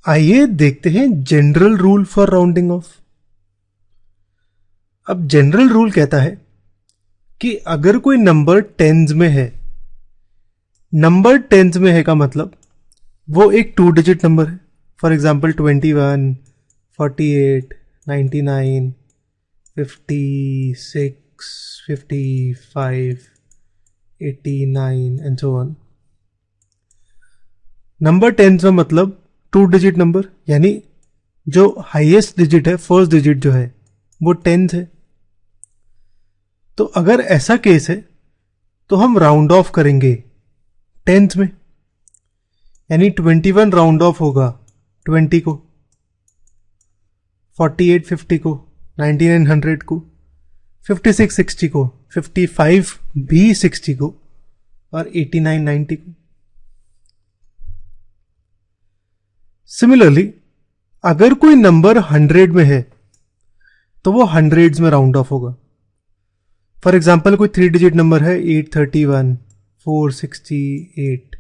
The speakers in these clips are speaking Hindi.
आइए देखते हैं general rule for rounding off. अब जनरल रूल कहता है कि अगर कोई नंबर टेंस में है, नंबर टेंस में है का मतलब वो एक 2 डिजिट नंबर है। For example 21, 48, 99, 56, 55, 89 and so on. Number tens में मतलब 2 डिजिट नंबर, यानी जो हाईएस्ट डिजिट है, फर्स्ट डिजिट जो है वो टेंस है। तो अगर ऐसा केस है तो हम राउंड ऑफ करेंगे टेंथ में, यानी 21 राउंड ऑफ होगा 20 को, 48 50 को, 99 100 को, 56 60 को, 55 भी 60 को और 89 90 को। सिमिलरली अगर कोई नंबर 100 में है तो वो हंड्रेड्स में राउंड ऑफ होगा। फॉर एग्जाम्पल कोई 3 डिजिट नंबर है 831, 468,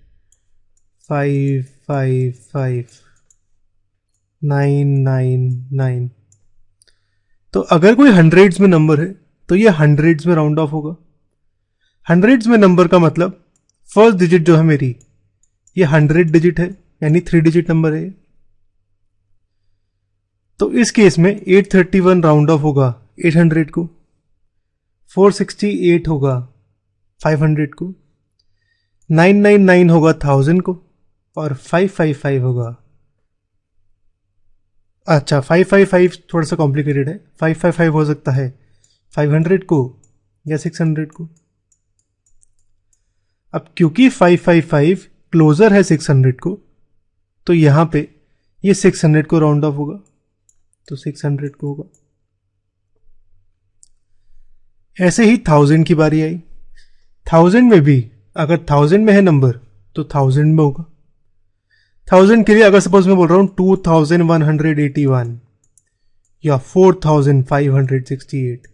555, 999। तो अगर कोई हंड्रेड्स में नंबर है तो ये हंड्रेड्स में राउंड ऑफ होगा। हंड्रेड्स में नंबर का मतलब फर्स्ट डिजिट जो है मेरी ये 100 डिजिट है, यानी 3 डिजिट नंबर है। तो इस केस में 831 राउंड ऑफ होगा 800 को, 468 होगा 500 को, 999 होगा 1000 को और 555 होगा, अच्छा 555 थोड़ा सा कॉम्प्लिकेटेड है, 555 हो सकता है 500 को या 600 को। अब क्योंकि 555 क्लोजर है 600 को तो यहां पे ये 600 को राउंड ऑफ होगा, तो 600 को होगा। ऐसे ही 1000 की बारी आई। 1000 में भी अगर 1000 में है नंबर तो 1000 में होगा। 1000 के लिए अगर सपोज मैं बोल रहा हूं 2181 या 4568,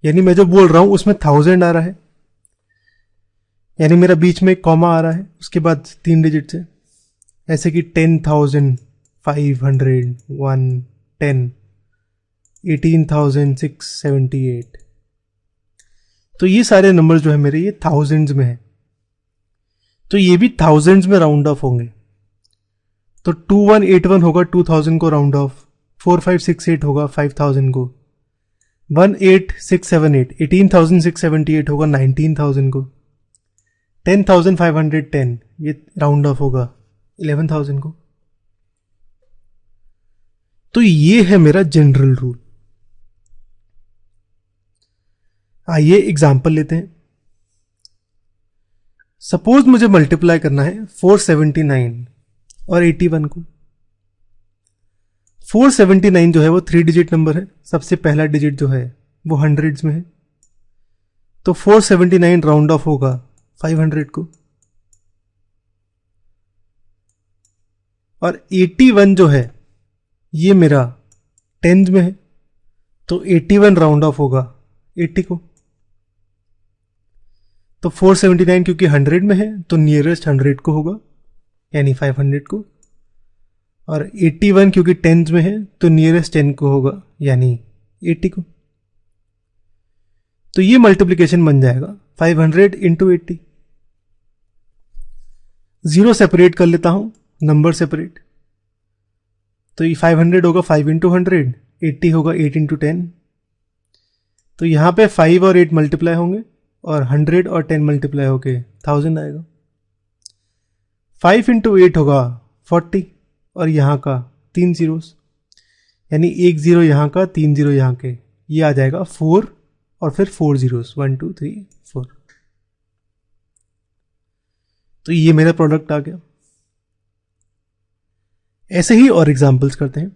यानी मैं जो बोल रहा हूं उसमें 1000 आ रहा है, यानी मेरा बीच में एक कॉमा आ रहा है, उसके बाद 3 डिजिट है, ऐसे कि 10,500, 110, 18,678। तो ये सारे नंबर जो है मेरे ये थाउजेंड्स में है, तो ये भी थाउजेंड्स में राउंड ऑफ होंगे। तो 2181 होगा 2000 को राउंड ऑफ, 4568 होगा 5000 को, 18678 18678 होगा 19000 को, 10510 ये राउंड ऑफ होगा 11000 को। तो ये है मेरा जनरल रूल। आइए एग्जाम्पल लेते हैं। सपोज मुझे मल्टीप्लाई करना है 479 और 81 को। 479 जो है वो 3 डिजिट नंबर है, सबसे पहला डिजिट जो है वो हंड्रेड्स में है, तो 479 राउंड ऑफ होगा 500 को। और 81 जो है ये मेरा टेंस में है, तो 81 राउंड ऑफ होगा 80 को। तो 479 क्योंकि 100 में है तो नियरेस्ट 100 को होगा, यानी 500 को। और 81 क्योंकि टेंस में है तो नियरेस्ट 10 को होगा, यानी 80 को। तो ये मल्टीप्लिकेशन बन जाएगा 500 इंटू 80। जीरो सेपरेट कर लेता हूं, नंबर सेपरेट। तो ये 500 होगा 5 इंटू 100, 80 होगा 8 इंटू 10। तो यहां पे 5 और 8 मल्टीप्लाई होंगे और 100 और 10 मल्टीप्लाई होके 1000 आएगा। 5 इंटू 8 होगा 40 और यहां का 3 जीरोस, यानी 1 जीरो यहां का, 3 जीरो यहां के, ये आ जाएगा 4 और फिर 4 जीरोस, 1 2 3 4। तो ये मेरा प्रोडक्ट आ गया। ऐसे ही और एग्जाम्पल्स करते हैं।